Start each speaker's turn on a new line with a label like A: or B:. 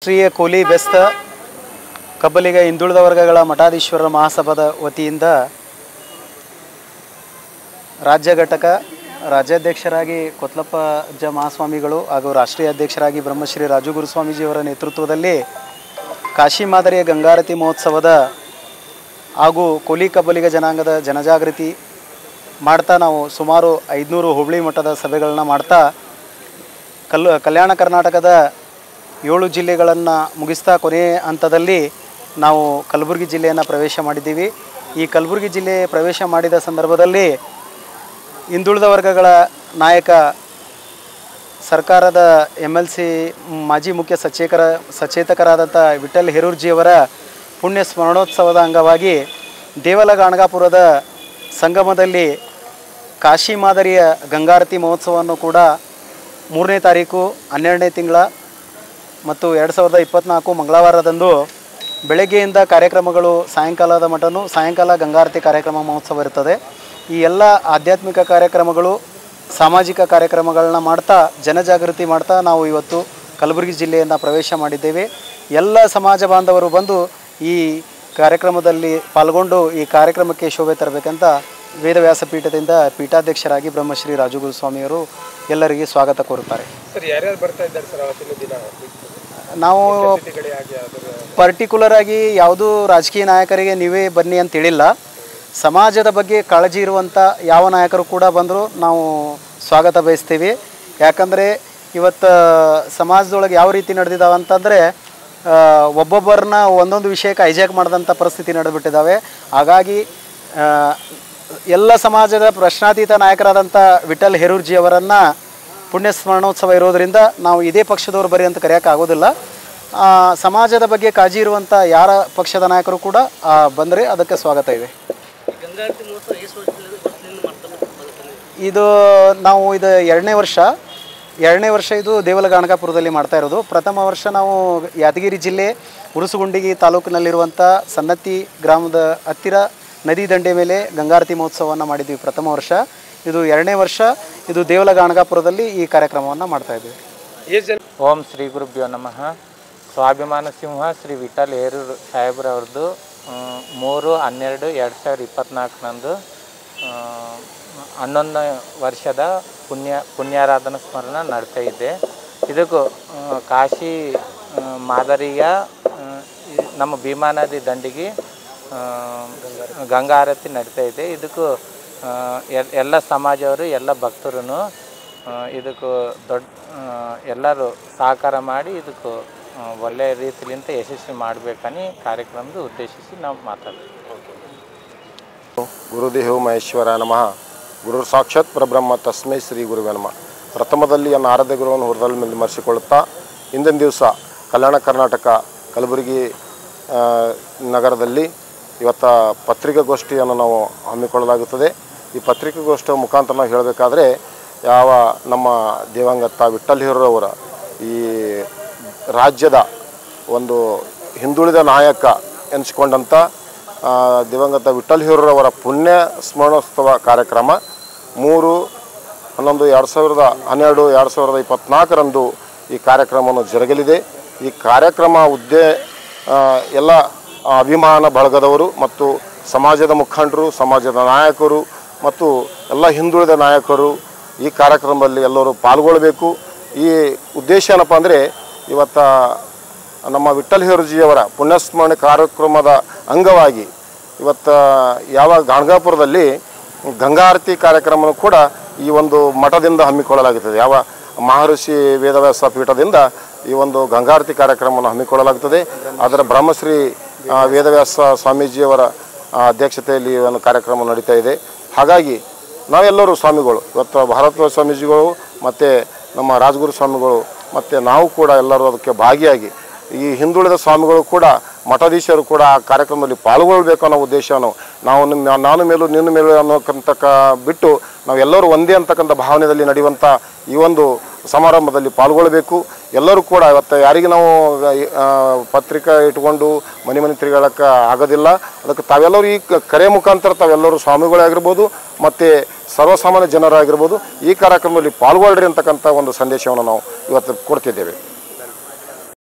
A: ರಾಷ್ಟ್ರೀಯ ಕೂಲಿ ಬೆಸ್ತ ಕಬ್ಬಲಿಗ ಹಿಂದುಳಿದ ವರ್ಗಗಳ ಮಠಾಧೀಶ್ವರರ ಮಹಾಸಭಾದ ವತಿಯಿಂದ ರಾಜ್ಯ ಘಟಕ ರಾಜ್ಯಾಧ್ಯಕ್ಷರಾಗಿ ಕೊತ್ಲಪ್ಪ ಅಜ್ಜ ಮಹಾಸ್ವಾಮಿಗಳು ಹಾಗೂ ರಾಷ್ಟ್ರೀಯ ಅಧ್ಯಕ್ಷರಾಗಿ ಬ್ರಹ್ಮಶ್ರೀ ರಾಜುಗುರು ಸ್ವಾಮೀಜಿಯವರ ನೇತೃತ್ವದಲ್ಲಿ ಕಾಶಿ ಮಾದರಿಯ ಗಂಗಾರತಿ ಮಹೋತ್ಸವದ ಹಾಗೂ ಕೂಲಿ ಕಬ್ಬಲಿಗ ಜನಾಂಗದ ಜನಜಾಗೃತಿ ಮಾಡ್ತಾ ನಾವು ಸುಮಾರು 500 ಹೋಬಳಿ ಮಟ್ಟದ ಸಭೆಗಳನ್ನು ಮಾಡ್ತಾ ಕಲ್ಯಾಣ ಕರ್ನಾಟಕದ 7 ಜಿಲ್ಲೆಗಳನ್ನು ಮುಗಿಸ್ತಾ ಕೊನೆಯ ಹಂತದಲ್ಲಿ ನಾವು ಕಲಬುರಗಿ ಜಿಲ್ಲೆಯನ್ನು ಪ್ರವೇಶ ಮಾಡಿದ್ದೀವಿ. ಈ ಕಲಬುರಗಿ ಜಿಲ್ಲೆ ಪ್ರವೇಶ ಮಾಡಿದ ಸಂದರ್ಭದಲ್ಲಿ ಹಿಂದುಳಿದ ವರ್ಗಗಳ ನಾಯಕ ಸರ್ಕಾರದ MLC ಮಾಜಿ ಮುಖ್ಯ ಸಚೇತಕರಾದಂಥ ವಿಠಲ್ ಹೇರೂರ್ಜಿಯವರ ಪುಣ್ಯ ಸ್ಮರಣೋತ್ಸವದ ಅಂಗವಾಗಿ ದೇವಲಗಾಣಗಾಪುರದ ಸಂಗಮದಲ್ಲಿ ಕಾಶಿ ಮಾದರಿಯ ಗಂಗಾರತಿ ಮಹೋತ್ಸವವನ್ನು ಕೂಡ 3ನೇ ತಾರೀಕು 12ನೇ ತಿಂಗಳ ಮತ್ತು 2024 ಮಂಗಳವಾರದಂದು ಬೆಳಗ್ಗೆಯಿಂದ ಕಾರ್ಯಕ್ರಮಗಳು ಸಾಯಂಕಾಲದ ಮಟನು ಸಾಯಂಕಾಲ ಗಂಗಾರತಿ ಕಾರ್ಯಕ್ರಮ ಮಹೋತ್ಸವ ಇರುತ್ತದೆ. ಈ ಎಲ್ಲ ಆಧ್ಯಾತ್ಮಿಕ ಕಾರ್ಯಕ್ರಮಗಳು ಸಾಮಾಜಿಕ ಕಾರ್ಯಕ್ರಮಗಳನ್ನ ಮಾಡ್ತಾ ಜನಜಾಗೃತಿ ಮಾಡ್ತಾ ನಾವು ಇವತ್ತು ಕಲಬುರಗಿ ಜಿಲ್ಲೆಯನ್ನು ಪ್ರವೇಶ ಮಾಡಿದ್ದೇವೆ. ಎಲ್ಲ ಸಮಾಜ ಬಾಂಧವರು ಬಂದು ಈ ಕಾರ್ಯಕ್ರಮದಲ್ಲಿ ಪಾಲ್ಗೊಂಡು ಈ ಕಾರ್ಯಕ್ರಮಕ್ಕೆ ಶೋಭೆ ತರಬೇಕಂತ ವೇದವ್ಯಾಸ ಪೀಠದಿಂದ ಪೀಠಾಧ್ಯಕ್ಷರಾಗಿ ಬ್ರಹ್ಮಶ್ರೀ ರಾಜುಗುರು ಸ್ವಾಮಿಯವರು ಎಲ್ಲರಿಗೆ ಸ್ವಾಗತ ಕೋರುತ್ತಾರೆ. ನಾವು ಪರ್ಟಿಕ್ಯುಲರ್ ಆಗಿ ಯಾವುದೂ ರಾಜಕೀಯ ನಾಯಕರಿಗೆ ನೀವೇ ಬನ್ನಿ ಅಂತ ಹೇಳಿಲ್ಲ. ಸಮಾಜದ ಬಗ್ಗೆ ಕಾಳಜಿ ಇರುವಂಥ ಯಾವ ನಾಯಕರು ಕೂಡ ಬಂದರೂ ನಾವು ಸ್ವಾಗತ ಬಯಸ್ತೀವಿ. ಯಾಕಂದರೆ ಇವತ್ತು ಸಮಾಜದೊಳಗೆ ಯಾವ ರೀತಿ ನಡೆದಿದ್ದಾವೆ ಅಂತಂದರೆ ಒಬ್ಬೊಬ್ಬರನ್ನ ಒಂದೊಂದು ವಿಷಯಕ್ಕೆ ಹೈಜಾಕ್ ಮಾಡಿದಂಥ ಪರಿಸ್ಥಿತಿ ನಡೆದುಬಿಟ್ಟಿದ್ದಾವೆ. ಹಾಗಾಗಿ ಎಲ್ಲ ಸಮಾಜದ ಪ್ರಶ್ನಾತೀತ ನಾಯಕರಾದಂಥ ವಿಠಲ್ ಹೇರೂರ್ಜಿಯವರನ್ನು ಪುಣ್ಯ ಸ್ಮರಣೋತ್ಸವ ಇರೋದರಿಂದ ನಾವು ಇದೇ ಪಕ್ಷದವರು ಬರೀ ಅಂತ ಕರೆಯೋಕ್ಕಾಗೋದಿಲ್ಲ. ಸಮಾಜದ ಬಗ್ಗೆ ಕಾಳಜಿ ಇರುವಂಥ ಯಾರ ಪಕ್ಷದ ನಾಯಕರು ಕೂಡ ಬಂದರೆ ಅದಕ್ಕೆ ಸ್ವಾಗತ ಇದೆ. ಇದು ನಾವು ಇದು ಎರಡನೇ ವರ್ಷ ಇದು ದೇವಲಗಾಣಗಾಪುರದಲ್ಲಿ ಮಾಡ್ತಾ ಇರೋದು. ಪ್ರಥಮ ವರ್ಷ ನಾವು ಯಾದಗಿರಿ ಜಿಲ್ಲೆ ಉರುಸುಗುಂಡಿಗಿ ತಾಲೂಕಿನಲ್ಲಿರುವಂಥ ಸನ್ನತಿ ಗ್ರಾಮದ ಹತ್ತಿರ ನದಿ ದಂಡೆ ಮೇಲೆ ಗಂಗಾರತಿ ಮಹೋತ್ಸವವನ್ನು ಮಾಡಿದ್ವಿ ಪ್ರಥಮ ವರ್ಷ. ಇದು ಎರಡನೇ ವರ್ಷ ಇದು ದೇವಲಗಾಣಗಾಪುರದಲ್ಲಿ ಈ ಕಾರ್ಯಕ್ರಮವನ್ನು ಮಾಡ್ತಾ ಇದ್ದೀವಿ.
B: ಓಂ ಶ್ರೀ ಗುರುಭ್ಯೋ ನಮಃ. ಸ್ವಾಭಿಮಾನ ಸಿಂಹ ಶ್ರೀ ವಿಠಲ್ ಹೇರೂರ್ ಸಾಹೇಬ್ರವ್ರದ್ದು 3/12/2024 11ನೇ ವರ್ಷದ ಪುಣ್ಯಾರಾಧನಾ ಸ್ಮರಣ ನಡ್ತಾ ಇದೆ. ಇದಕ್ಕೂ ಕಾಶಿ ಮಾದರಿಯ ನಮ್ಮ ಭೀಮಾ ನದಿ ದಂಡಿಗೆ ಗಂಗಾರತಿ ನಡೀತಾ ಇದೆ. ಇದಕ್ಕೂ ಎಲ್ಲ ಸಮಾಜವರು ಎಲ್ಲ ಭಕ್ತರು ಇದಕ್ಕೂ ಎಲ್ಲರೂ ಸಹಕಾರ ಮಾಡಿ ಇದಕ್ಕೂ ಒಳ್ಳೆಯ ರೀತಿಯಿಂದ ಯಶಸ್ವಿ ಮಾಡಬೇಕని ಕಾರ್ಯಕ್ರಮದ ಉದ್ದೇಶಿಸಿ ನಾವು ಮಾತಾಡ್ತೀವಿ.
C: ಗುರುದೇವ ಮಹೇಶ್ವರ ನಮಃ. ಗುರು ಸಾಕ್ಷಾತ್ ಪರಬ್ರಹ್ಮ ತಸ್ಮೈ ಶ್ರೀ ಗುರುವೇ ನಮಃ. ಪ್ರಥಮದಲ್ಲಿ ನನ್ನ ಆರಾಧ್ಯ ಗುರುವನ್ನು ಹುರದಲ್ಲಿ ವಿಮರ್ಶಿಸಿಕೊಳ್ಳುತ್ತಾ ಇಂದಿನ ದಿವಸ ಕಲ್ಯಾಣ ಕರ್ನಾಟಕ ಕಲಬುರಗಿ ನಗರದಲ್ಲಿ ಇವತ್ತು ಪತ್ರಿಕಾಗೋಷ್ಠಿಯನ್ನು ನಾವು ಹಮ್ಮಿಕೊಳ್ಳಲಾಗುತ್ತದೆ. ಈ ಪತ್ರಿಕಾಗೋಷ್ಠಿಯ ಮುಖಾಂತರ ನಾವು ಹೇಳಬೇಕಾದ್ರೆ ಯಾವ ನಮ್ಮ ದಿವಂಗತ ವಿಠಲ್ ಹೇರೂರವರ ಈ ರಾಜ್ಯದ ಒಂದು ಹಿಂದುಳಿದ ನಾಯಕ ಎನಿಸಿಕೊಂಡಂಥ ದಿವಂಗತ ವಿಠಲ್ ಹೇರೂರವರ ಪುಣ್ಯ ಸ್ಮರಣೋತ್ಸವ ಕಾರ್ಯಕ್ರಮ 3/11/2024 ಈ ಕಾರ್ಯಕ್ರಮವನ್ನು ಜರುಗಲಿದೆ. ಈ ಕಾರ್ಯಕ್ರಮ ಎಲ್ಲ ಅಭಿಮಾನ ಬಳಗದವರು ಮತ್ತು ಸಮಾಜದ ಮುಖಂಡರು, ಸಮಾಜದ ನಾಯಕರು ಮತ್ತು ಎಲ್ಲ ಹಿಂದುಳಿದ ನಾಯಕರು ಈ ಕಾರ್ಯಕ್ರಮದಲ್ಲಿ ಎಲ್ಲರೂ ಪಾಲ್ಗೊಳ್ಳಬೇಕು. ಈ ಉದ್ದೇಶ ಏನಪ್ಪ ಅಂದರೆ ಇವತ್ತು ನಮ್ಮ ವಿಠಲ್ ಹೇರೂರ್ಜಿಯವರ ಪುಣ್ಯಸ್ಮರಣೆ ಕಾರ್ಯಕ್ರಮದ ಅಂಗವಾಗಿ ಇವತ್ತು ಯಾವ ಗಾಣಗಾಪುರದಲ್ಲಿ ಗಂಗಾರತಿ ಕಾರ್ಯಕ್ರಮವನ್ನು ಕೂಡ ಈ ಒಂದು ಮಠದಿಂದ ಹಮ್ಮಿಕೊಳ್ಳಲಾಗುತ್ತದೆ. ಯಾವ ಮಹರ್ಷಿ ವೇದವ್ಯಾಸ ಪೀಠದಿಂದ ಈ ಒಂದು ಗಂಗಾರತಿ ಕಾರ್ಯಕ್ರಮವನ್ನು ಹಮ್ಮಿಕೊಳ್ಳಲಾಗುತ್ತದೆ. ಅದರ ಬ್ರಹ್ಮಶ್ರೀ ವೇದವ್ಯಾಸ ಸ್ವಾಮೀಜಿಯವರ ಅಧ್ಯಕ್ಷತೆಯಲ್ಲಿ ಒಂದು ಕಾರ್ಯಕ್ರಮ ನಡೀತಾ ಇದೆ. ಹಾಗಾಗಿ ನಾವೆಲ್ಲರೂ ಸ್ವಾಮಿಗಳು ಇವತ್ತು ಭಾರತ ಸ್ವಾಮೀಜಿಗಳು ಮತ್ತು ನಮ್ಮ ರಾಜಗುರು ಸ್ವಾಮಿಗಳು ಮತ್ತು ನಾವು ಕೂಡ ಎಲ್ಲರೂ ಅದಕ್ಕೆ ಭಾಗಿಯಾಗಿ ಈ ಹಿಂದುಳಿದ ಸ್ವಾಮಿಗಳು ಕೂಡ ಮಠಾಧೀಶರು ಕೂಡ ಆ ಕಾರ್ಯಕ್ರಮದಲ್ಲಿ ಪಾಲ್ಗೊಳ್ಬೇಕು ಅನ್ನೋ ಉದ್ದೇಶವನ್ನು ನಾನು ಮೇಲೂ ನಿನ್ನ ಮೇಲೂ ಅನ್ನೋಕ್ಕಂತ ಬಿಟ್ಟು ನಾವೆಲ್ಲರೂ ಒಂದೇ ಅಂತಕ್ಕಂಥ ಭಾವನೆಯಲ್ಲಿ ನಡೆಯುವಂಥ ಈ ಒಂದು ಸಮಾರಂಭದಲ್ಲಿ ಪಾಲ್ಗೊಳ್ಳಬೇಕು. ಎಲ್ಲರೂ ಕೂಡ ಇವತ್ತು ಯಾರಿಗೆ ನಾವು ಪತ್ರಿಕೆ ಇಟ್ಕೊಂಡು ಮನೆ ತಿರುಗಾಡಕ್ಕೆ ಆಗೋದಿಲ್ಲ. ಅದಕ್ಕೆ ತಾವೆಲ್ಲರೂ ಈ ಕರೆ ಮುಖಾಂತರ ತಾವೆಲ್ಲರೂ ಸ್ವಾಮಿಗಳಾಗಿರ್ಬೋದು ಮತ್ತು ಸರ್ವಸಾಮಾನ್ಯ ಜನರಾಗಿರ್ಬೋದು ಈ ಕಾರ್ಯಕ್ರಮದಲ್ಲಿ ಪಾಲ್ಗೊಳ್ಳ್ರಿ ಅಂತಕ್ಕಂಥ ಒಂದು ಸಂದೇಶವನ್ನು ನಾವು ಇವತ್ತು ಕೊಡ್ತಿದ್ದೇವೆ.